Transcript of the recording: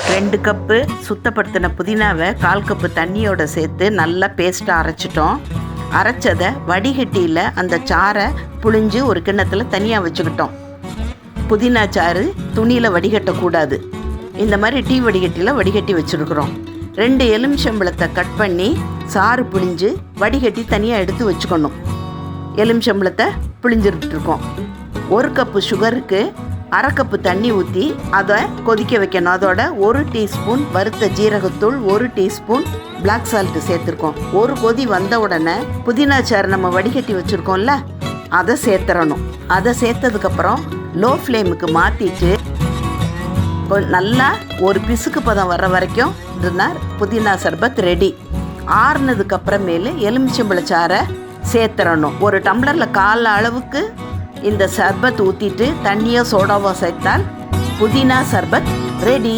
2 cup சுத்தப்படுத்தின புதினாவை 1/4 cup தண்ணியோட சேர்த்து நல்லா பேஸ்ட்டாக அரைச்சிட்டோம். அரைச்சதை வடிகட்டியில் அந்த சாறை புழிஞ்சு ஒரு கிண்ணத்தில் தனியாக வச்சுக்கிட்டோம். புதினா சாறு துணியில் வடிகட்டக்கூடாது. இந்த மாதிரி டீ வடிகட்டியில் வடிகட்டி வச்சுருக்குறோம். 2 எலுமிச்சம்பழத்தை கட் பண்ணி சாறு புழிஞ்சு வடிகட்டி தனியாக எடுத்து வச்சுக்கணும். எலுமிச்சம்பழத்தை புழிஞ்சிருக்கோம். 1 கப்பு சுகருக்கு 1/2 கப்பு தண்ணி ஊற்றி அதை கொதிக்க வைக்கணும். அதோட 1 டீஸ்பூன் வறுத்த ஜீரகத்தூள், 1 டீஸ்பூன் பிளாக் சால்ட்டு சேர்த்துருக்கோம். ஒரு கொதி வந்த உடனே புதினா சாறு நம்ம வடிகட்டி வச்சுருக்கோம்ல, அதை சேர்த்துறணும். அதை சேர்த்ததுக்கப்புறம் லோ ஃப்ளேமுக்கு மாற்றிட்டு நல்லா ஒரு பிசுக்கு பதம் வர்ற வரைக்கும் இருந்தால் புதினா சர்பத் ரெடி. ஆறுனதுக்கப்புறமேலு எலுமிச்சம்பழச்சாறை சேர்த்துறணும். ஒரு டம்ளரில் 1/4 அளவுக்கு இந்த சர்பத் ஊற்றிட்டு தண்ணியோ சோடாவோ சேர்த்தால் புதினா சர்பத் ரெடி.